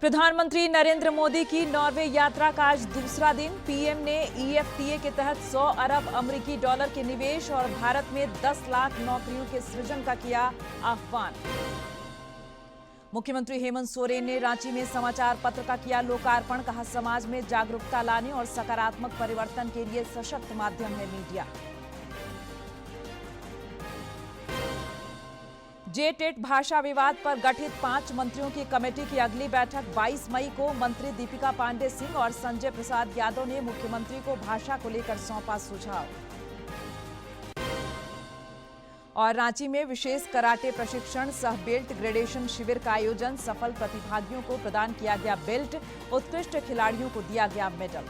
प्रधानमंत्री नरेंद्र मोदी की नॉर्वे यात्रा का आज दूसरा दिन। पीएम ने ईएफटीए के तहत 100 अरब अमेरिकी डॉलर के निवेश और भारत में 10 लाख नौकरियों के सृजन का किया आह्वान। मुख्यमंत्री हेमंत सोरेन ने रांची में समाचार पत्र का किया लोकार्पण। कहा, समाज में जागरूकता लाने और सकारात्मक परिवर्तन के लिए सशक्त माध्यम है मीडिया। जेटेट भाषा विवाद पर गठित 5 मंत्रियों की कमेटी की अगली बैठक 22 मई को। मंत्री दीपिका पांडे सिंह और संजय प्रसाद यादव ने मुख्यमंत्री को भाषा को लेकर सौंपा सुझाव। और रांची में विशेष कराटे प्रशिक्षण सह बेल्ट ग्रेडेशन शिविर का आयोजन। सफल प्रतिभागियों को प्रदान किया गया बेल्ट, उत्कृष्ट खिलाड़ियों को दिया गया मेडल।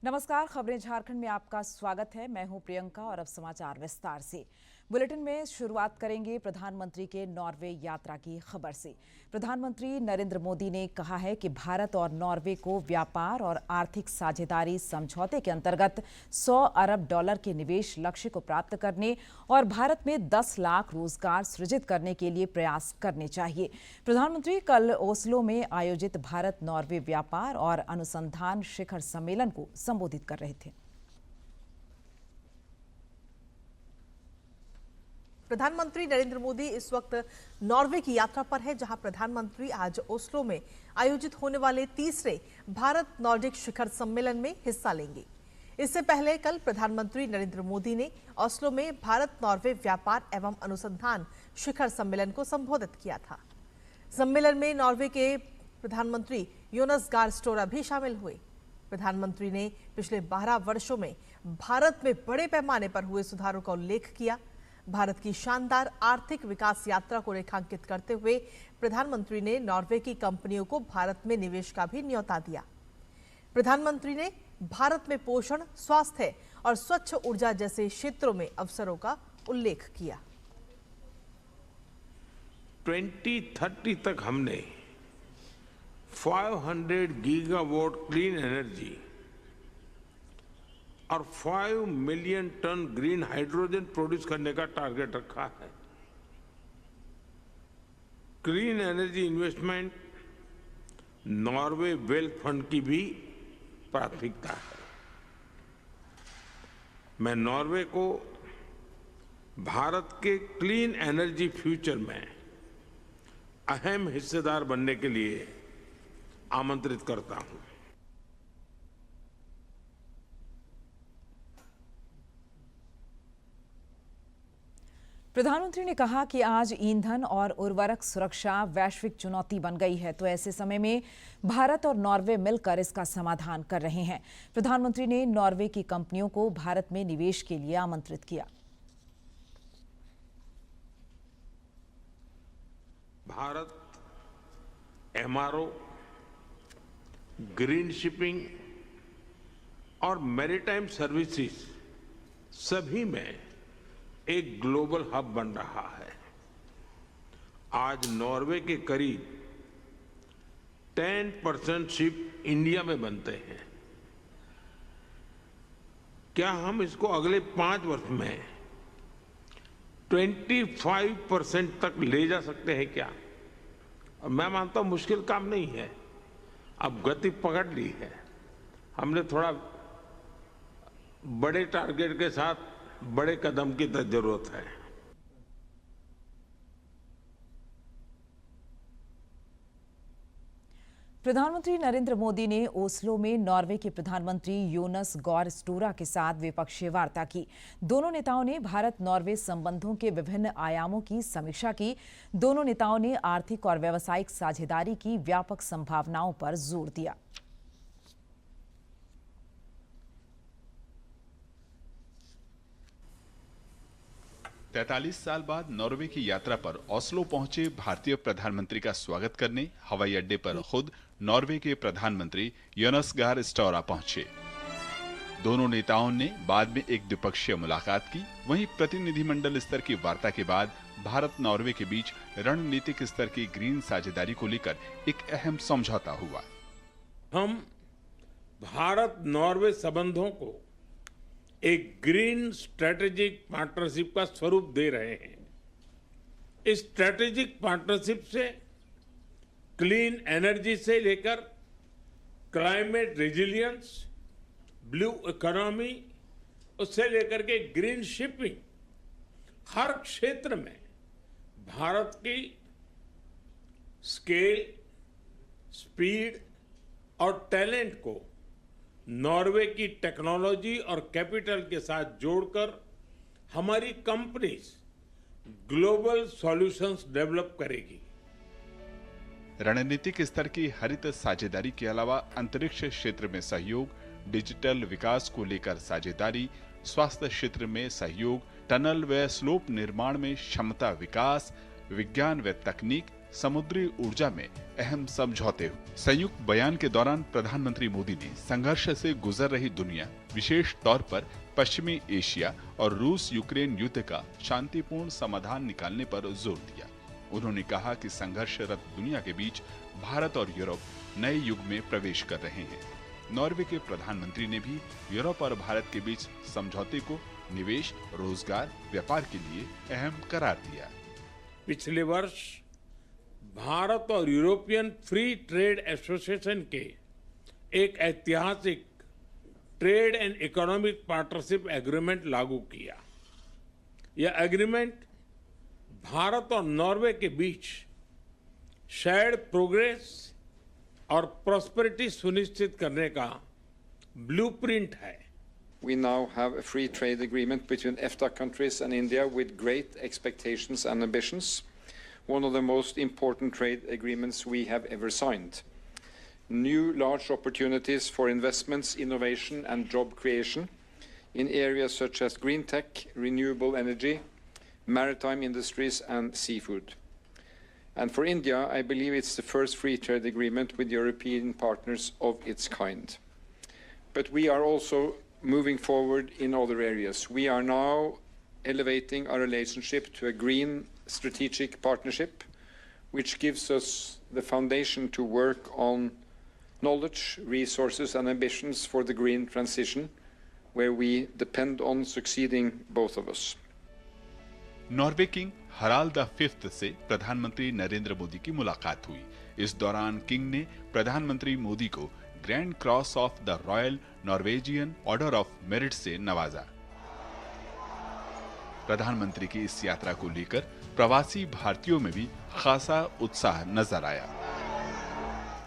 नमस्कार, खबरें झारखंड में आपका स्वागत है। मैं हूं प्रियंका और अब समाचार विस्तार से। बुलेटिन में शुरुआत करेंगे प्रधानमंत्री के नॉर्वे यात्रा की खबर से। प्रधानमंत्री नरेंद्र मोदी ने कहा है कि भारत और नॉर्वे को व्यापार और आर्थिक साझेदारी समझौते के अंतर्गत 100 अरब डॉलर के निवेश लक्ष्य को प्राप्त करने और भारत में 10 लाख रोजगार सृजित करने के लिए प्रयास करने चाहिए। प्रधानमंत्री कल ओस्लो में आयोजित भारत नॉर्वे व्यापार और अनुसंधान शिखर सम्मेलन को संबोधित कर रहे थे। प्रधानमंत्री नरेंद्र मोदी इस वक्त नॉर्वे की यात्रा पर है, जहां प्रधानमंत्री आज ओस्लो में आयोजित होने वाले तीसरे भारत नॉर्डिक शिखर सम्मेलन में हिस्सा लेंगे। इससे पहले कल प्रधानमंत्री नरेंद्र मोदी ने ओस्लो में भारत नॉर्वे व्यापार एवं अनुसंधान शिखर सम्मेलन को संबोधित किया था। सम्मेलन में नॉर्वे के प्रधानमंत्री योनस गार स्टोरा भी शामिल हुए। प्रधानमंत्री ने पिछले 12 वर्षों में भारत में बड़े पैमाने पर हुए सुधारों का उल्लेख किया। भारत की शानदार आर्थिक विकास यात्रा को रेखांकित करते हुए प्रधानमंत्री ने नॉर्वे की कंपनियों को भारत में निवेश का भी न्योता दिया। प्रधानमंत्री ने भारत में पोषण, स्वास्थ्य और स्वच्छ ऊर्जा जैसे क्षेत्रों में अवसरों का उल्लेख किया। 2030 तक हमने 500 गीगावाट क्लीन एनर्जी और 5 million ton green hydrogen produce करने का टारगेट रखा है। Clean energy investment Norway wealth fund की भी प्राथमिकता है। मैं नॉर्वे को भारत के क्लीन एनर्जी फ्यूचर में अहम हिस्सेदार बनने के लिए आमंत्रित करता हूं। प्रधानमंत्री ने कहा कि आज ईंधन और उर्वरक सुरक्षा वैश्विक चुनौती बन गई है, तो ऐसे समय में भारत और नॉर्वे मिलकर इसका समाधान कर रहे हैं। प्रधानमंत्री ने नॉर्वे की कंपनियों को भारत में निवेश के लिए आमंत्रित किया। भारत एमआरओ, ग्रीन शिपिंग और मैरीटाइम सर्विसेज सभी में एक ग्लोबल हब बन रहा है। आज नॉर्वे के करीब 10% शिप इंडिया में बनते हैं। क्या हम इसको अगले 5 वर्ष में 25% तक ले जा सकते हैं क्या? और मैं मानता हूं मुश्किल काम नहीं है। अब गति पकड़ ली है हमने। थोड़ा बड़े टारगेट के साथ बड़े कदम की जरूरत है। प्रधानमंत्री नरेंद्र मोदी ने ओस्लो में नॉर्वे के प्रधानमंत्री योनस गॉर स्टोरा के साथ द्विपक्षीय वार्ता की। दोनों नेताओं ने भारत नॉर्वे संबंधों के विभिन्न आयामों की समीक्षा की। दोनों नेताओं ने आर्थिक और व्यावसायिक साझेदारी की व्यापक संभावनाओं पर जोर दिया। तैतालीस साल बाद नॉर्वे की यात्रा पर ओस्लो पहुंचे भारतीय प्रधानमंत्री का स्वागत करने हवाई अड्डे पर खुद नॉर्वे के प्रधानमंत्री योनस गार स्टोरा पहुंचे। दोनों नेताओं ने बाद में एक द्विपक्षीय मुलाकात की। वहीं प्रतिनिधिमंडल स्तर की वार्ता के बाद भारत नॉर्वे के बीच रणनीतिक स्तर की ग्रीन साझेदारी को लेकर एक अहम समझौता हुआ। हम भारत नॉर्वे संबंधों को एक ग्रीन स्ट्रेटेजिक पार्टनरशिप का स्वरूप दे रहे हैं। इस स्ट्रेटेजिक पार्टनरशिप से क्लीन एनर्जी से लेकर क्लाइमेट रेजिलियंस, ब्लू इकोनॉमी, उससे लेकर के ग्रीन शिपिंग, हर क्षेत्र में भारत की स्केल, स्पीड और टैलेंट को नॉर्वे की टेक्नोलॉजी और कैपिटल के साथ जोड़कर हमारी कंपनीज ग्लोबल सॉल्यूशंस डेवलप करेगी। रणनीतिक स्तर की हरित साझेदारी के अलावा अंतरिक्ष क्षेत्र में सहयोग, डिजिटल विकास को लेकर साझेदारी, स्वास्थ्य क्षेत्र में सहयोग, टनल व स्लोप निर्माण में क्षमता विकास, विज्ञान व तकनीक, समुद्री ऊर्जा में अहम समझौते हुए। संयुक्त बयान के दौरान प्रधानमंत्री मोदी ने संघर्ष से गुजर रही दुनिया, विशेष तौर पर पश्चिमी एशिया और रूस यूक्रेन युद्ध का शांतिपूर्ण समाधान निकालने पर जोर दिया। उन्होंने कहा कि संघर्षरत दुनिया के बीच भारत और यूरोप नए युग में प्रवेश कर रहे हैं। नॉर्वे के प्रधानमंत्री ने भी यूरोप और भारत के बीच समझौते को निवेश, रोजगार, व्यापार के लिए अहम करार दिया। पिछले वर्ष भारत और यूरोपियन फ्री ट्रेड एसोसिएशन के एक ऐतिहासिक trade and economic partnership agreement लागू किया। यह एग्रीमेंट भारत और नॉर्वे के बीच शेयर्ड प्रोग्रेस और प्रॉस्पेरिटी सुनिश्चित करने का ब्लूप्रिंट है। We now have a free trade agreement between EFTA countries and India with great expectations and ambitions. One of the most important trade agreements we have ever signed. New large opportunities for investments, innovation and job creation in areas such as green tech, renewable energy, maritime industries and seafood. And for India, I believe it's the first free trade agreement with European partners of its kind. But we are also moving forward in other areas. We are now elevating our relationship to a green strategic partnership, which gives us the foundation to work on knowledge, resources and ambitions for the green transition, where we depend on succeeding both of us. Norway king Harald V से प्रधानमंत्री नरेंद्र मोदी की मुलाकात हुई। इस दौरान king ने प्रधानमंत्री मोदी को grand cross of the royal Norwegian order of merit से नवाजा। प्रधानमंत्री की इस यात्रा को लेकर प्रवासी भारतीयों में भी खासा उत्साह नजर आया।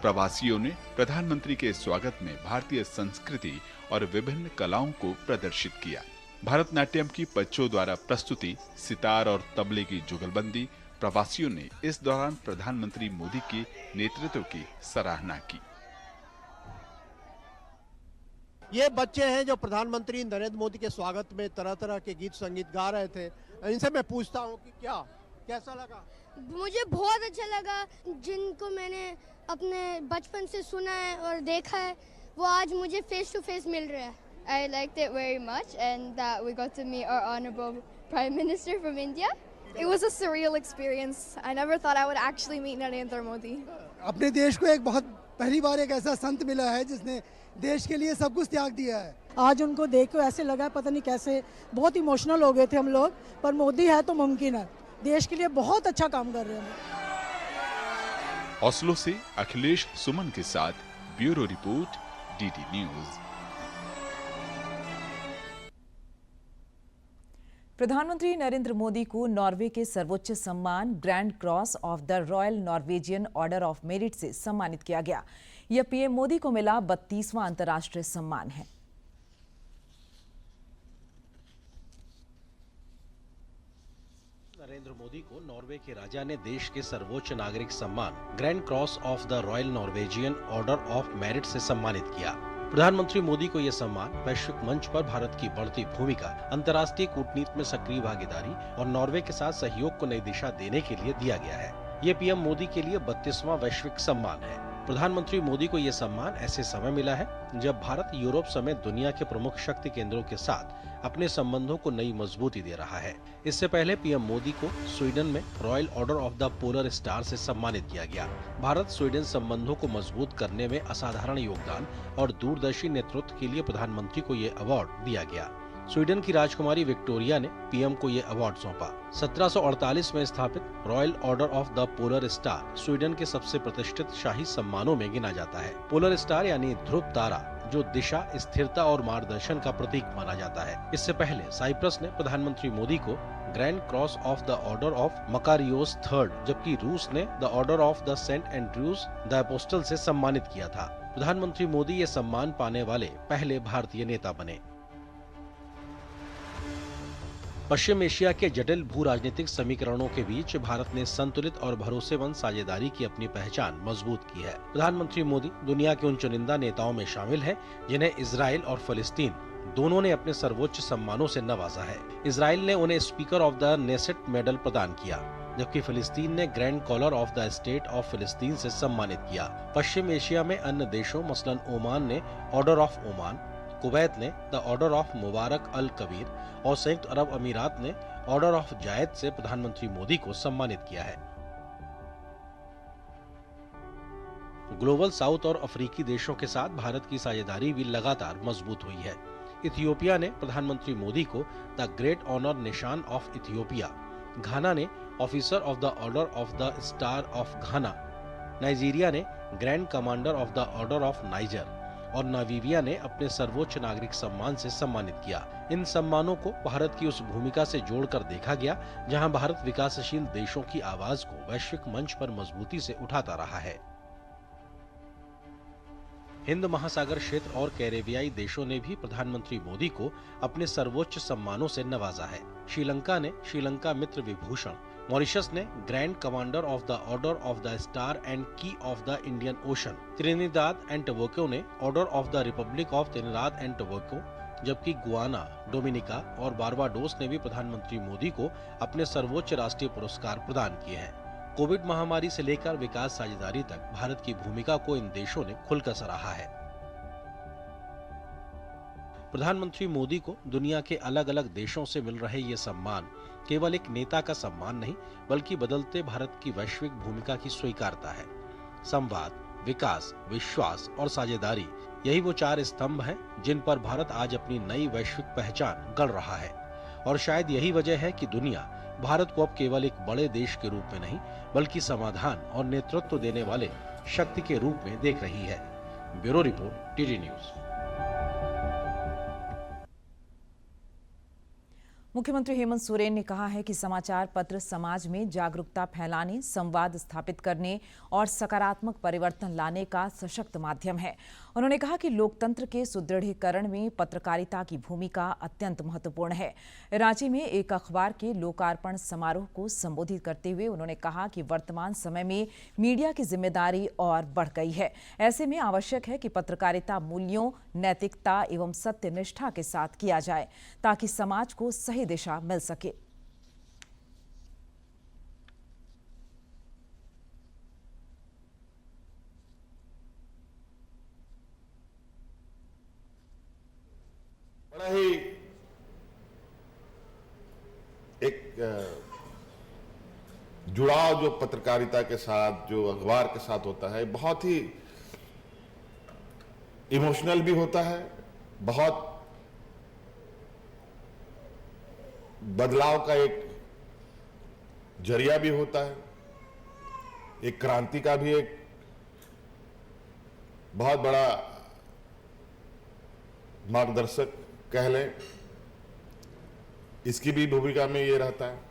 प्रवासियों ने प्रधानमंत्री के स्वागत में भारतीय संस्कृति और विभिन्न कलाओं को प्रदर्शित किया। भारतनाट्यम की बच्चों द्वारा प्रस्तुति, सितार और तबले की जुगलबंदी। प्रवासियों ने इस दौरान प्रधानमंत्री मोदी के नेतृत्व की सराहना की। ये बच्चे हैं जो प्रधानमंत्री नरेंद्र मोदी के स्वागत में तरह तरह के गीत संगीत गा रहे थे। इनसे मैं पूछता हूँ कि कैसा लगा? मुझे बहुत अच्छा लगा। जिनको मैंने अपने बचपन से सुना है और देखा है, वो आज मुझे फेस टू फेस मिल रहा है। I liked it very much, and that we got to meet our honorable Prime Minister from India. It was a surreal experience. I never thought I would actually meet Narendra Modi. अपने देश को एक बहुत पहली बार एक ऐसा संत मिला है जिसने देश के लिए सब कुछ त्याग दिया है। आज उनको देख कर ऐसे लगा पता नहीं कैसे, बहुत इमोशनल हो गए थे हम लोग, पर मोदी है तो मुमकिन है। देश के लिए बहुत अच्छा काम कर रहे हैं। ऑस्लो से अखिलेश सुमन के साथ ब्यूरो रिपोर्ट, DD न्यूज। प्रधानमंत्री नरेंद्र मोदी को नॉर्वे के सर्वोच्च सम्मान grand cross of the royal Norwegian order of merit से सम्मानित किया गया। यह पीएम मोदी को मिला 32वां अंतर्राष्ट्रीय सम्मान है। नरेंद्र मोदी को नॉर्वे के राजा ने देश के सर्वोच्च नागरिक सम्मान grand cross of the royal Norwegian order of merit से सम्मानित किया। प्रधानमंत्री मोदी को यह सम्मान वैश्विक मंच पर भारत की बढ़ती भूमिका, अंतर्राष्ट्रीय कूटनीति में सक्रिय भागीदारी और नॉर्वे के साथ सहयोग को नई दिशा देने के लिए दिया गया है। ये पीएम मोदी के लिए 32वां वैश्विक सम्मान है। प्रधानमंत्री मोदी को यह सम्मान ऐसे समय मिला है जब भारत यूरोप समेत दुनिया के प्रमुख शक्ति केंद्रों के साथ अपने संबंधों को नई मजबूती दे रहा है। इससे पहले पीएम मोदी को स्वीडन में royal order of the polar star से सम्मानित किया गया। भारत स्वीडन संबंधों को मजबूत करने में असाधारण योगदान और दूरदर्शी नेतृत्व के लिए प्रधानमंत्री को ये अवार्ड दिया गया। स्वीडन की राजकुमारी विक्टोरिया ने पीएम को ये अवार्ड सौंपा। 1748 में स्थापित royal order of the polar star Sweden के सबसे प्रतिष्ठित शाही सम्मानों में गिना जाता है। पोलर स्टार यानी ध्रुव तारा, जो दिशा, स्थिरता और मार्गदर्शन का प्रतीक माना जाता है। इससे पहले साइप्रस ने प्रधानमंत्री मोदी को grand cross of the order of Makarios III, जबकि रूस ने the order of the Saint Andrew the apostle से सम्मानित किया था। प्रधानमंत्री मोदी ये सम्मान पाने वाले पहले भारतीय नेता बने। पश्चिम एशिया के जटिल भू राजनीतिक समीकरणों के बीच भारत ने संतुलित और भरोसेमंद साझेदारी की अपनी पहचान मजबूत की है। प्रधानमंत्री मोदी दुनिया के उन चुनिंदा नेताओं में शामिल हैं जिन्हें इजराइल और फलस्तीन दोनों ने अपने सर्वोच्च सम्मानों से नवाजा है। इजराइल ने उन्हें speaker of the Knesset medal प्रदान किया, जबकि फिलिस्तीन ने grand collar of the state of फिलिस्तीन से सम्मानित किया। पश्चिम एशिया में अन्य देशों मसलन ओमान ने ऑर्डर ऑफ ओमान, कुवैत ने द ऑर्डर ऑफ मुबारक अल कबीर और संयुक्त अरब अमीरात ने ऑर्डर ऑफ जायद से प्रधानमंत्री मोदी को सम्मानित किया है। ग्लोबल साउथ और अफ्रीकी देशों के साथ भारत की साझेदारी भी लगातार मजबूत हुई है। इथियोपिया ने प्रधानमंत्री मोदी को the great honour Nishan of Ethiopia, Ghana ने officer of the order of the star of Ghana, Nigeria ने grand commander of the order of Niger और नामीबिया ने अपने सर्वोच्च नागरिक सम्मान से सम्मानित किया। इन सम्मानों को भारत की उस भूमिका से जोड़कर देखा गया जहां भारत विकासशील देशों की आवाज को वैश्विक मंच पर मजबूती से उठाता रहा है। हिंद महासागर क्षेत्र और कैरेबियाई देशों ने भी प्रधानमंत्री मोदी को अपने सर्वोच्च सम्मानों से नवाजा है। श्रीलंका ने श्रीलंका मित्र विभूषण, मॉरिशस ने grand commander of the order of the star and key of the Indian Ocean, Trinidad and Tobago ने order of the republic of Trinidad and Tobago, जबकि गुआना, डोमिनिका और बारबाडोस ने भी प्रधानमंत्री मोदी को अपने सर्वोच्च राष्ट्रीय पुरस्कार प्रदान किए हैं। कोविड महामारी से लेकर विकास साझेदारी तक भारत की भूमिका को इन देशों ने खुलकर सराहा है। प्रधानमंत्री मोदी को दुनिया के अलग अलग देशों से मिल रहे ये सम्मान केवल एक नेता का सम्मान नहीं, बल्कि बदलते भारत की वैश्विक भूमिका की स्वीकारता है। संवाद, विकास, विश्वास और साझेदारी, यही वो चार स्तंभ हैं जिन पर भारत आज अपनी नई वैश्विक पहचान गढ़ रहा है। और शायद यही वजह है कि दुनिया भारत को अब केवल एक बड़े देश के रूप में नहीं, बल्कि समाधान और नेतृत्व देने वाले शक्ति के रूप में देख रही है। Bureau report, TD news. मुख्यमंत्री हेमंत सोरेन ने कहा है कि समाचार पत्र समाज में जागरूकता फैलाने, संवाद स्थापित करने और सकारात्मक परिवर्तन लाने का सशक्त माध्यम है। उन्होंने कहा कि लोकतंत्र के सुदृढ़ीकरण में पत्रकारिता की भूमिका अत्यंत महत्वपूर्ण है। रांची में एक अखबार के लोकार्पण समारोह को संबोधित करते हुए उन्होंने कहा कि वर्तमान समय में मीडिया की जिम्मेदारी और बढ़ गई है। ऐसे में आवश्यक है कि पत्रकारिता मूल्यों, नैतिकता एवं सत्यनिष्ठा के साथ किया जाए ताकि समाज को सही दिशा मिल सके। बड़ा ही एक जुड़ाव जो पत्रकारिता के साथ, जो अखबार के साथ होता है, बहुत ही इमोशनल भी होता है, बहुत बदलाव का एक जरिया भी होता है, एक क्रांति का भी एक बहुत बड़ा मार्गदर्शक कह लें, इसकी भी भूमिका में ये रहता है।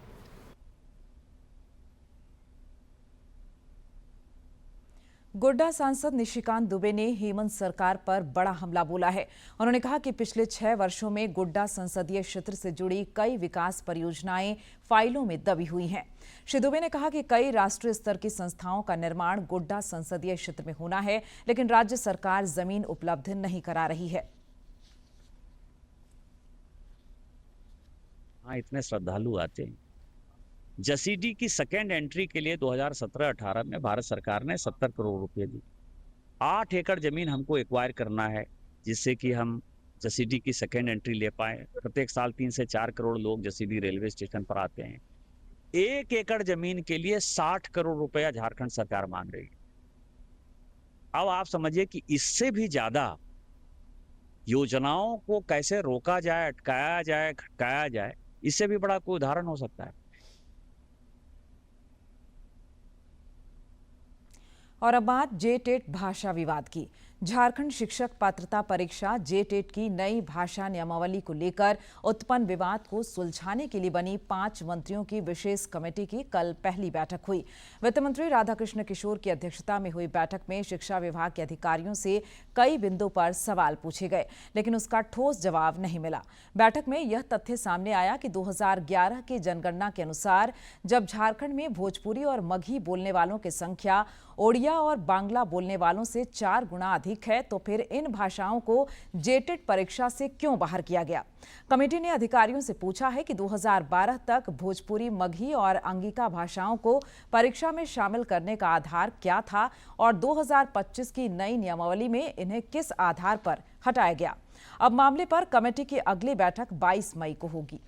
गोड्डा सांसद निशिकांत दुबे ने हेमंत सरकार पर बड़ा हमला बोला है। उन्होंने कहा कि पिछले 6 वर्षों में गोड्डा संसदीय क्षेत्र से जुड़ी कई विकास परियोजनाएं फाइलों में दबी हुई हैं। श्री दुबे ने कहा कि कई राष्ट्रीय स्तर की संस्थाओं का निर्माण गोड्डा संसदीय क्षेत्र में होना है, लेकिन राज्य सरकार जमीन उपलब्ध नहीं करा रही है। हाँ, इतने श्रद्धालु आते हैं। जसीडी की सेकेंड एंट्री के लिए 2017-18 में भारत सरकार ने 70 करोड़ रुपए दी। 8 एकड़ जमीन हमको एक्वायर करना है, जिससे कि हम जसीडीह की सेकेंड एंट्री ले पाए। प्रत्येक साल 3 से 4 करोड़ लोग जसीडीह रेलवे स्टेशन पर आते हैं। 1 एकड़ जमीन के लिए 60 करोड़ रुपया झारखंड सरकार मांग रही है। अब आप समझिए कि इससे भी ज्यादा योजनाओं को कैसे रोका जाए, अटकाया जाए, खटकाया जाए, इससे भी बड़ा कोई उदाहरण हो सकता है। और अब बात जेटेट भाषा विवाद की। झारखंड शिक्षक पात्रता परीक्षा जेटेट की नई भाषा नियमावली को लेकर उत्पन्न विवाद को सुलझाने के लिए बनी 5 मंत्रियों की विशेष कमेटी की कल पहली बैठक हुई। वित्त मंत्री राधाकृष्ण किशोर की अध्यक्षता में हुई बैठक में शिक्षा विभाग के अधिकारियों से कई बिंदुओं पर सवाल पूछे गए, लेकिन उसका ठोस जवाब नहीं मिला। बैठक में यह तथ्य सामने आया कि 2011 की जनगणना के अनुसार जब झारखंड में भोजपुरी और मगही बोलने वालों की संख्या ओडिया और बांग्ला बोलने वालों से 4 गुना अधिक है, तो फिर इन भाषाओं को जेटेट परीक्षा से क्यों बाहर किया गया। कमेटी ने अधिकारियों से पूछा है कि 2012 तक भोजपुरी, मगही और अंगिका भाषाओं को परीक्षा में शामिल करने का आधार क्या था और 2025 की नई नियमावली में इन्हें किस आधार पर हटाया गया। अब मामले पर कमेटी की अगली बैठक 22 मई को होगी।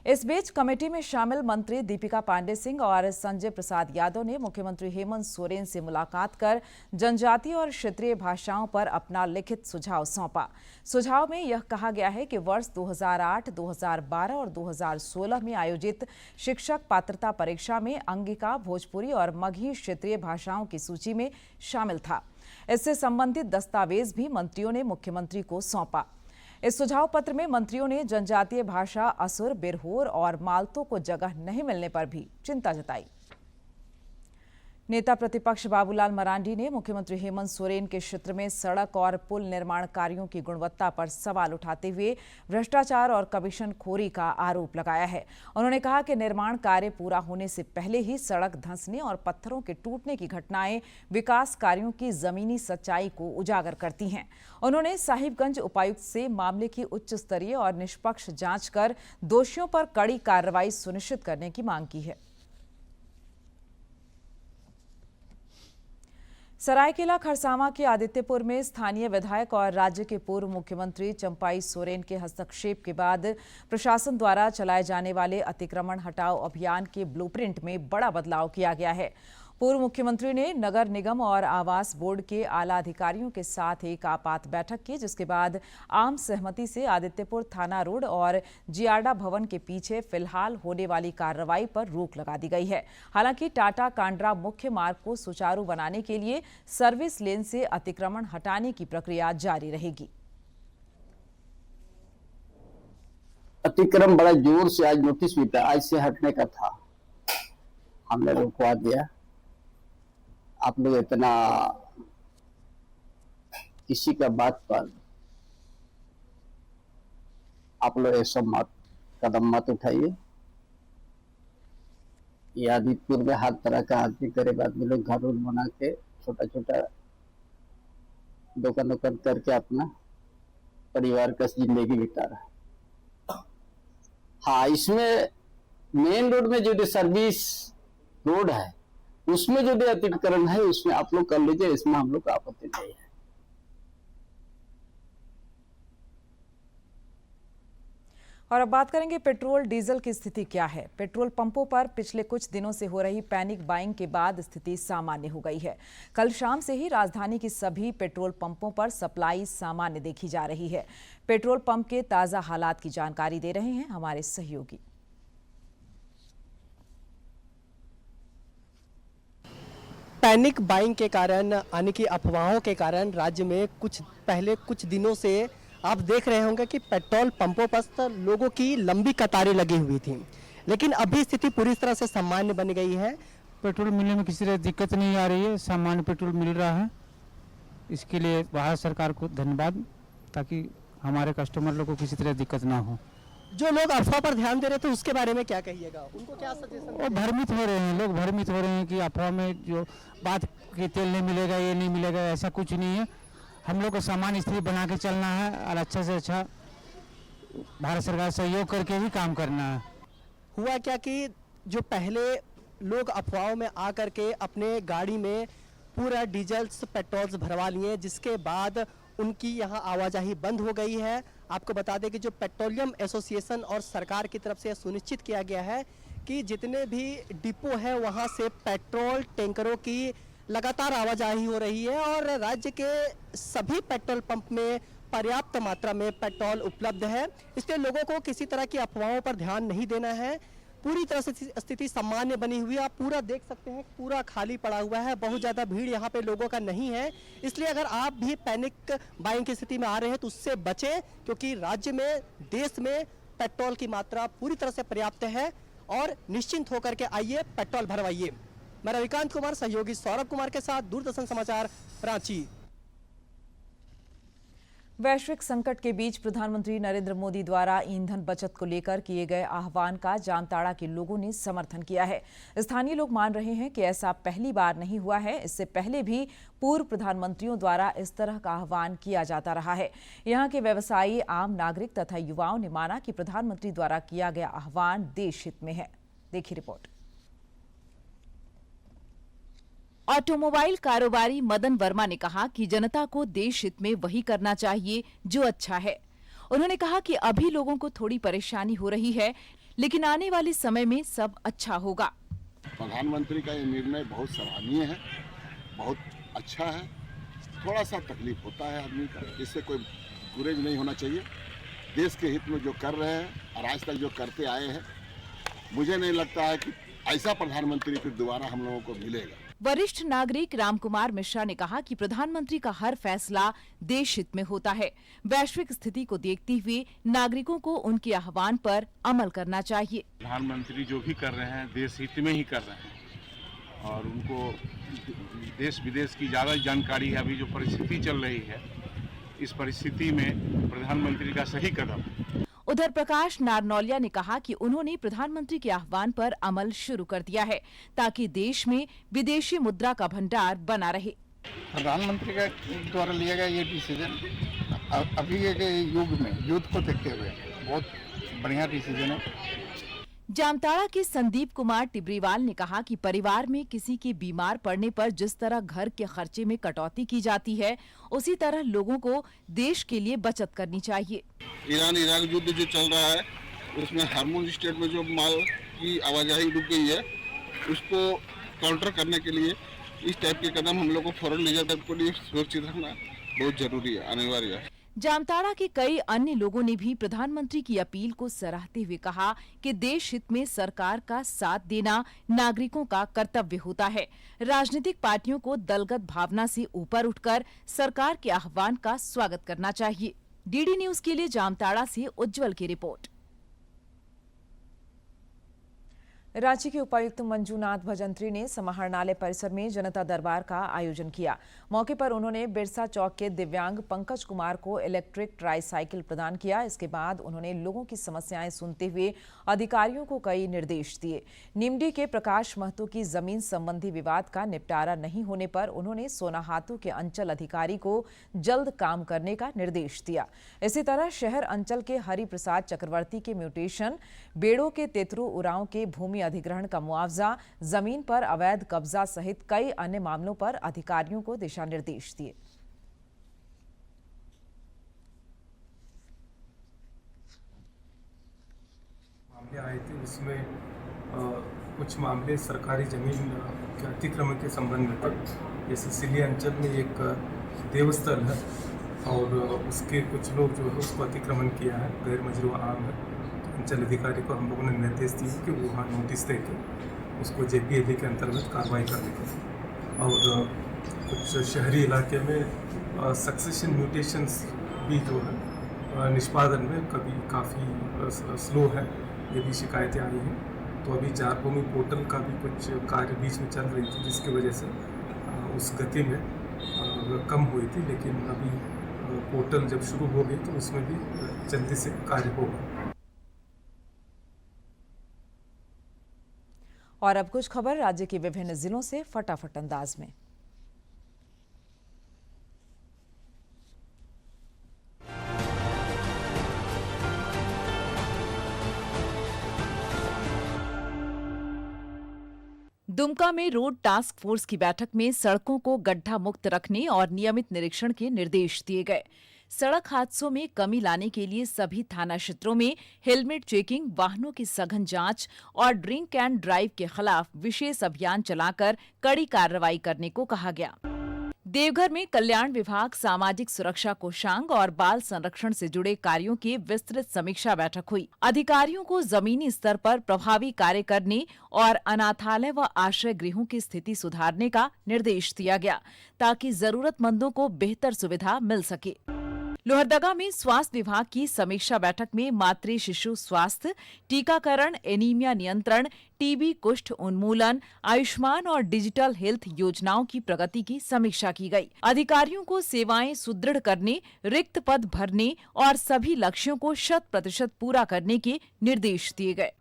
इस बीच कमेटी में शामिल मंत्री दीपिका पांडे सिंह और संजय प्रसाद यादव ने मुख्यमंत्री हेमंत सोरेन से मुलाकात कर जनजातीय और क्षेत्रीय भाषाओं पर अपना लिखित सुझाव सौंपा। सुझाव में यह कहा गया है कि वर्ष 2008, 2012 और 2016 में आयोजित शिक्षक पात्रता परीक्षा में अंगिका, भोजपुरी और मगही क्षेत्रीय भाषाओं की सूची में शामिल था। इससे संबंधित दस्तावेज भी मंत्रियों ने मुख्यमंत्री को सौंपा। इस सुझाव पत्र में मंत्रियों ने जनजातीय भाषा असुर, बिरहोर और मालतो को जगह नहीं मिलने पर भी चिंता जताई। नेता प्रतिपक्ष बाबूलाल मरांडी ने मुख्यमंत्री हेमंत सोरेन के क्षेत्र में सड़क और पुल निर्माण कार्यों की गुणवत्ता पर सवाल उठाते हुए भ्रष्टाचार और कमीशनखोरी का आरोप लगाया है। उन्होंने कहा कि निर्माण कार्य पूरा होने से पहले ही सड़क धंसने और पत्थरों के टूटने की घटनाएं विकास कार्यों की जमीनी सच्चाई को उजागर करती हैं। उन्होंने साहिबगंज उपायुक्त से मामले की उच्च स्तरीय और निष्पक्ष जांच कर दोषियों पर कड़ी कार्रवाई सुनिश्चित करने की मांग की है। सरायकेला खरसावां के आदित्यपुर में स्थानीय विधायक और राज्य के पूर्व मुख्यमंत्री चंपाई सोरेन के हस्तक्षेप के बाद प्रशासन द्वारा चलाए जाने वाले अतिक्रमण हटाओ अभियान के ब्लूप्रिंट में बड़ा बदलाव किया गया है। पूर्व मुख्यमंत्री ने नगर निगम और आवास बोर्ड के आला अधिकारियों के साथ एक आपात बैठक की, जिसके बाद आम सहमति से आदित्यपुर थाना रोड और जियाडा भवन के पीछे फिलहाल होने वाली कार्रवाई पर रोक लगा दी गई है। हालांकि टाटा कांड्रा मुख्य मार्ग को सुचारू बनाने के लिए सर्विस लेन से अतिक्रमण हटाने की प्रक्रिया जारी रहेगी। अतिक्रमण बड़ा जोर से आज नोटिस भी था, आज से हटने का था, हमने रुकवा दिया। आप लोग इतना किसी का बात पर आप लोग ऐसा कदम मत उठाइए। ये आदित्यपुर में हर तरह का आदमी करे, बाद में लोग घर बना के छोटा छोटा दुकान करके अपना परिवार का जिंदगी बिता रहा। हाँ, इसमें मेन रोड में जो सर्विस रोड है उसमें जो अतिक्रमण है उसमें आप लोग कर लीजिए, इसमें हम लोग का आपत्ति नहीं है। और अब बात करेंगे पेट्रोल डीजल की स्थिति क्या है। पेट्रोल पंपों पर पिछले कुछ दिनों से हो रही पैनिक बाइंग के बाद स्थिति सामान्य हो गई है। कल शाम से ही राजधानी की सभी पेट्रोल पंपों पर सप्लाई सामान्य देखी जा रही है। पेट्रोल पंप के ताजा हालात की जानकारी दे रहे हैं हमारे सहयोगी। पैनिक बाइंग के कारण, यानी कि अफवाहों के कारण राज्य में पहले कुछ दिनों से आप देख रहे होंगे कि पेट्रोल पंपों पर लोगों की लंबी कतारें लगी हुई थी, लेकिन अभी स्थिति पूरी तरह से सामान्य बन गई है। पेट्रोल मिलने में किसी तरह दिक्कत नहीं आ रही है, सामान्य पेट्रोल मिल रहा है। इसके लिए भारत सरकार को धन्यवाद, ताकि हमारे कस्टमर लोग को किसी तरह दिक्कत ना हो। जो लोग अफवाह पर ध्यान दे रहे थे उसके बारे में क्या कहिएगा, उनको क्या सजेशन? वो भ्रमित हो रहे हैं, लोग भ्रमित हो रहे हैं कि अफवाह में जो बात कि तेल नहीं मिलेगा, ये नहीं मिलेगा, ऐसा कुछ नहीं है। हम लोग को सामान्य स्थिति बना के चलना है और अच्छा से अच्छा भारत सरकार सहयोग करके ही काम करना है। हुआ क्या कि जो पहले लोग अफवाहों में आ करके अपने गाड़ी में पूरा डीजल्स पेट्रोल्स भरवा लिए, जिसके बाद उनकी यहाँ आवाजाही बंद हो गई है। आपको बता दें कि जो पेट्रोलियम एसोसिएशन और सरकार की तरफ से सुनिश्चित किया गया है कि जितने भी डिपो है वहाँ से पेट्रोल टैंकरों की लगातार आवाजाही हो रही है और राज्य के सभी पेट्रोल पंप में पर्याप्त मात्रा में पेट्रोल उपलब्ध है। इसलिए लोगों को किसी तरह की अफवाहों पर ध्यान नहीं देना है। पूरी तरह से स्थिति सामान्य बनी हुई है। आप पूरा देख सकते हैं, पूरा खाली पड़ा हुआ है, बहुत ज़्यादा भीड़ यहाँ पे लोगों का नहीं है। इसलिए अगर आप भी पैनिक बाइंग की स्थिति में आ रहे हैं तो उससे बचें, क्योंकि राज्य में, देश में पेट्रोल की मात्रा पूरी तरह से पर्याप्त है और निश्चिंत होकर के आइए, पेट्रोल भरवाइए। मैं रविकांत कुमार, सहयोगी सौरभ कुमार के साथ, दूरदर्शन समाचार, रांची। वैश्विक संकट के बीच प्रधानमंत्री नरेंद्र मोदी द्वारा ईंधन बचत को लेकर किए गए आह्वान का जामताड़ा के लोगों ने समर्थन किया है। स्थानीय लोग मान रहे हैं कि ऐसा पहली बार नहीं हुआ है। इससे पहले भी पूर्व प्रधानमंत्रियों द्वारा इस तरह का आह्वान किया जाता रहा है। यहाँ के व्यवसायी, आम नागरिक तथा युवाओं ने माना कि प्रधानमंत्री द्वारा किया गया आह्वान देश हित में है। देखिए रिपोर्ट। ऑटोमोबाइल कारोबारी मदन वर्मा ने कहा कि जनता को देश हित में वही करना चाहिए जो अच्छा है। उन्होंने कहा कि अभी लोगों को थोड़ी परेशानी हो रही है, लेकिन आने वाले समय में सब अच्छा होगा। प्रधानमंत्री का ये निर्णय बहुत सराहनीय है, बहुत अच्छा है। थोड़ा सा तकलीफ होता है आदमी का, इससे कोई गुरेज नहीं होना चाहिए। देश के हित में जो कर रहे हैं और आज तक जो करते आए हैं, मुझे नहीं लगता है कि ऐसा प्रधानमंत्री फिर दोबारा हम लोगों को मिलेगा। वरिष्ठ नागरिक रामकुमार मिश्रा ने कहा कि प्रधानमंत्री का हर फैसला देश हित में होता है। वैश्विक स्थिति को देखते हुए नागरिकों को उनके आह्वान पर अमल करना चाहिए। प्रधानमंत्री जो भी कर रहे हैं देश हित में ही कर रहे हैं और उनको देश विदेश की ज्यादा जानकारी है। अभी जो परिस्थिति चल रही है, इस परिस्थिति में प्रधानमंत्री का सही कदम। उधर प्रकाश नारनौलिया ने कहा कि उन्होंने प्रधानमंत्री के आह्वान पर अमल शुरू कर दिया है ताकि देश में विदेशी मुद्रा का भंडार बना रहे। प्रधानमंत्री के द्वारा लिया गया ये डिसीजन अभी के युग में युद्ध को देखते हुए बहुत बढ़िया डिसीजन है। जामताड़ा के संदीप कुमार टिब्रीवाल ने कहा कि परिवार में किसी के बीमार पड़ने पर जिस तरह घर के खर्चे में कटौती की जाती है, उसी तरह लोगों को देश के लिए बचत करनी चाहिए। ईरान इराक युद्ध जो चल रहा है, उसमें हार्मोन स्टेट में जो माल की आवाजाही रुक गई है, उसको काउंटर करने के लिए इस टाइप के कदम हम लोग को फौरन ले जाकर के लिए सुरक्षित रखना बहुत जरूरी है, अनिवार्य है। जामताड़ा के कई अन्य लोगों ने भी प्रधानमंत्री की अपील को सराहते हुए कहा कि देश हित में सरकार का साथ देना नागरिकों का कर्तव्य होता है। राजनीतिक पार्टियों को दलगत भावना से ऊपर उठकर सरकार के आह्वान का स्वागत करना चाहिए। डीडी न्यूज के लिए जामताड़ा से उज्जवल की रिपोर्ट। रांची के उपायुक्त मंजूनाथ भजंत्री ने समाहरणालय परिसर में जनता दरबार का आयोजन किया। मौके पर उन्होंने बिरसा चौक के दिव्यांग पंकज कुमार को इलेक्ट्रिक ट्राईसाइकिल प्रदान किया। इसके बाद उन्होंने लोगों की समस्याएं सुनते हुए अधिकारियों को कई निर्देश दिए। निमडी के प्रकाश महतो की जमीन संबंधी विवाद का निपटारा नहीं होने पर उन्होंने सोनाहातू के अंचल अधिकारी को जल्द काम करने का निर्देश दिया। इसी तरह शहर अंचल के हरि प्रसाद चक्रवर्ती के म्यूटेशन, बेड़ो के तेतरू उरांव के भूमि अधिग्रहण का मुआवजा, जमीन पर अवैध कब्जा सहित कई अन्य मामलों पर अधिकारियों को दिशा निर्देश दिए। मामले आए थे, उसमें कुछ मामले सरकारी जमीन के अतिक्रमण के संबंध में थे। जैसे सिली अंचल में एक देवस्थल है और उसके कुछ लोग जो है उसको अतिक्रमण किया है, गैर मजरूह आम है। अंचल अधिकारी को हम लोगों ने निर्देश दिए कि वो वहाँ नोटिस देकर उसको जेपीएलए के अंतर्गत कार्रवाई करने का। और कुछ शहरी इलाके में सक्सेशन म्यूटेशंस भी जो है निष्पादन में कभी काफ़ी स्लो है, ये भी शिकायतें आई हैं। तो अभी चार भूमि पोर्टल का भी कुछ कार्य बीच में चल रही थी, जिसकी वजह से उस गति में कम हुई थी। लेकिन अभी पोर्टल जब शुरू हो गई तो उसमें भी जल्दी से कार्य होगा। और अब कुछ खबर राज्य के विभिन्न जिलों से फटाफट अंदाज में। दुमका में रोड टास्क फोर्स की बैठक में सड़कों को गड्ढा मुक्त रखने और नियमित निरीक्षण के निर्देश दिए गए। सड़क हादसों में कमी लाने के लिए सभी थाना क्षेत्रों में हेलमेट चेकिंग, वाहनों की सघन जांच और ड्रिंक एंड ड्राइव के खिलाफ विशेष अभियान चलाकर कड़ी कार्रवाई करने को कहा गया। देवघर में कल्याण विभाग, सामाजिक सुरक्षा कोषांग और बाल संरक्षण से जुड़े कार्यों की विस्तृत समीक्षा बैठक हुई। अधिकारियों को जमीनी स्तर पर प्रभावी कार्य करने और अनाथालय व आश्रय गृहों की स्थिति सुधारने का निर्देश दिया गया ताकि जरूरतमंदों को बेहतर सुविधा मिल सके। लोहरदगा में स्वास्थ्य विभाग की समीक्षा बैठक में मातृ शिशु स्वास्थ्य, टीकाकरण, एनीमिया नियंत्रण, टीबी, कुष्ठ उन्मूलन, आयुष्मान और डिजिटल हेल्थ योजनाओं की प्रगति की समीक्षा की गई। अधिकारियों को सेवाएं सुदृढ़ करने, रिक्त पद भरने और सभी लक्ष्यों को 100% पूरा करने के निर्देश दिए गए।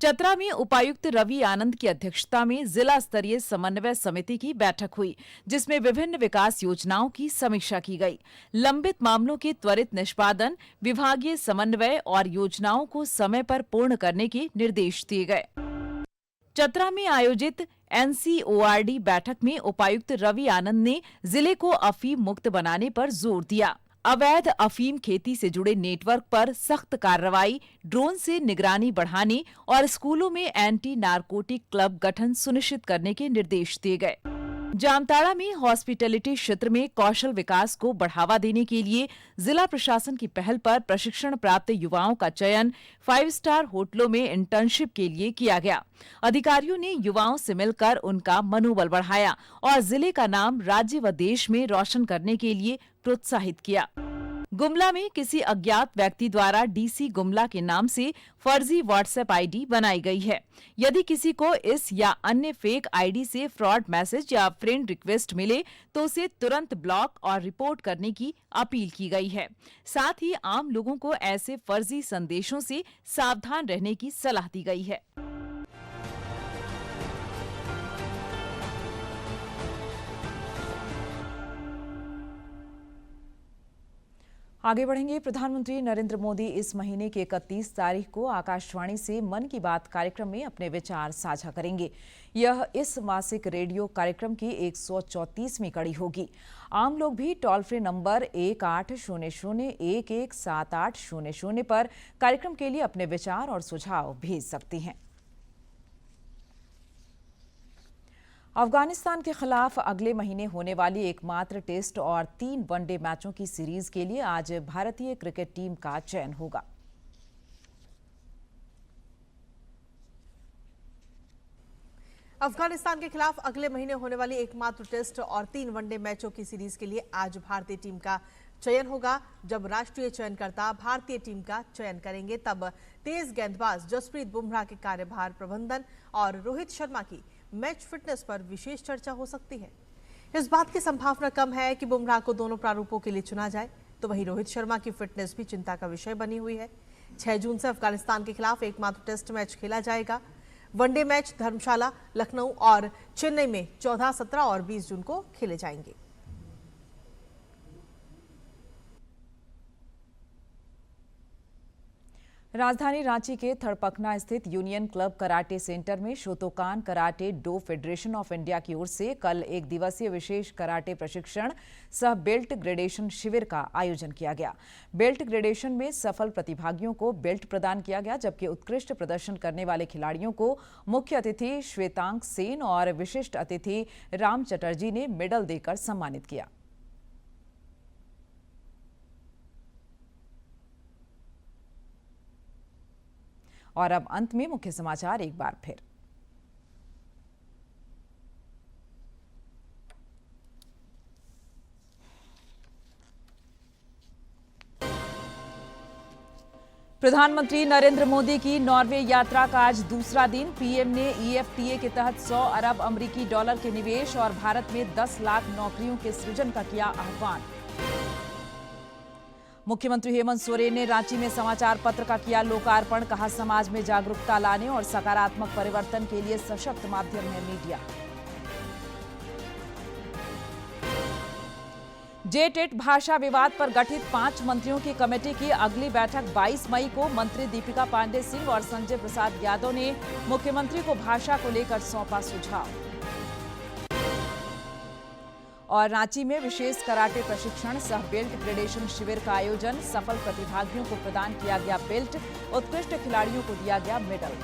चतरा में उपायुक्त रवि आनंद की अध्यक्षता में जिला स्तरीय समन्वय समिति की बैठक हुई, जिसमें विभिन्न विकास योजनाओं की समीक्षा की गई। लंबित मामलों के त्वरित निष्पादन, विभागीय समन्वय और योजनाओं को समय पर पूर्ण करने के निर्देश दिए गए। चतरा में आयोजित NCORD बैठक में उपायुक्त रवि आनंद ने जिले को अफीम मुक्त बनाने पर जोर दिया। अवैध अफीम खेती से जुड़े नेटवर्क पर सख्त कार्रवाई, ड्रोन से निगरानी बढ़ाने और स्कूलों में एंटी नारकोटिक क्लब गठन सुनिश्चित करने के निर्देश दिए गए। जामताड़ा में हॉस्पिटैलिटी क्षेत्र में कौशल विकास को बढ़ावा देने के लिए जिला प्रशासन की पहल पर प्रशिक्षण प्राप्त युवाओं का चयन 5 स्टार होटलों में इंटर्नशिप के लिए किया गया। अधिकारियों ने युवाओं से मिलकर उनका मनोबल बढ़ाया और जिले का नाम राज्य व देश में रोशन करने के लिए प्रोत्साहित किया। गुमला में किसी अज्ञात व्यक्ति द्वारा डीसी गुमला के नाम से फर्जी व्हाट्सएप आईडी बनाई गई है। यदि किसी को इस या अन्य फेक आईडी से फ्रॉड मैसेज या फ्रेंड रिक्वेस्ट मिले तो उसे तुरंत ब्लॉक और रिपोर्ट करने की अपील की गई है। साथ ही आम लोगों को ऐसे फर्जी संदेशों से सावधान रहने की सलाह दी गई है। आगे बढ़ेंगे। प्रधानमंत्री नरेंद्र मोदी इस महीने की 31 तारीख को आकाशवाणी से मन की बात कार्यक्रम में अपने विचार साझा करेंगे। यह इस मासिक रेडियो कार्यक्रम की 134वीं कड़ी होगी। आम लोग भी टोल फ्री नंबर 1800-117800 पर कार्यक्रम के लिए अपने विचार और सुझाव भेज सकते हैं। अफगानिस्तान के खिलाफ अगले महीने होने वाली एकमात्र टेस्ट और 3 वनडे मैचों की सीरीज के लिए आज भारतीय क्रिकेट टीम का चयन होगा। अफगानिस्तान के खिलाफ अगले महीने होने वाली एकमात्र टेस्ट और 3 वनडे मैचों की सीरीज के लिए आज भारतीय टीम का चयन होगा। जब राष्ट्रीय चयनकर्ता भारतीय टीम का चयन करेंगे तब तेज गेंदबाज जसप्रीत बुमराह के कार्यभार प्रबंधन और रोहित शर्मा की मैच फिटनेस पर विशेष चर्चा हो सकती है। इस बात की संभावना कम है कि बुमराह को दोनों प्रारूपों के लिए चुना जाए, तो वहीं रोहित शर्मा की फिटनेस भी चिंता का विषय बनी हुई है। 6 जून से अफगानिस्तान के खिलाफ एकमात्र टेस्ट मैच खेला जाएगा। वनडे मैच धर्मशाला, लखनऊ और चेन्नई में 14, 17 और 20 जून को खेले जाएंगे। राजधानी रांची के थड़पकना स्थित यूनियन क्लब कराटे सेंटर में Shotokan karate do federation of India की ओर से कल 1 दिवसीय विशेष कराटे प्रशिक्षण सह बेल्ट ग्रेडेशन शिविर का आयोजन किया गया। बेल्ट ग्रेडेशन में सफल प्रतिभागियों को बेल्ट प्रदान किया गया, जबकि उत्कृष्ट प्रदर्शन करने वाले खिलाड़ियों को मुख्य अतिथि श्वेतांक सेन और विशिष्ट अतिथि राम चटर्जी ने मेडल देकर सम्मानित किया। और अब अंत में मुख्य समाचार एक बार फिर। प्रधानमंत्री नरेंद्र मोदी की नॉर्वे यात्रा का आज दूसरा दिन। पीएम ने EFTA के तहत 100 अरब अमेरिकी डॉलर के निवेश और भारत में 10 लाख नौकरियों के सृजन का किया आह्वान। मुख्यमंत्री हेमंत सोरेन ने रांची में समाचार पत्र का किया लोकार्पण। कहा, समाज में जागरूकता लाने और सकारात्मक परिवर्तन के लिए सशक्त माध्यम है मीडिया। जेटेट भाषा विवाद पर गठित 5 मंत्रियों की कमेटी की अगली बैठक 22 मई को। मंत्री दीपिका पांडे सिंह और संजय प्रसाद यादव ने मुख्यमंत्री को भाषा को लेकर सौंपा सुझाव। और रांची में विशेष कराटे प्रशिक्षण सह बेल्ट ग्रेडेशन शिविर का आयोजन। सफल प्रतिभागियों को प्रदान किया गया बेल्ट, उत्कृष्ट खिलाड़ियों को दिया गया मेडल।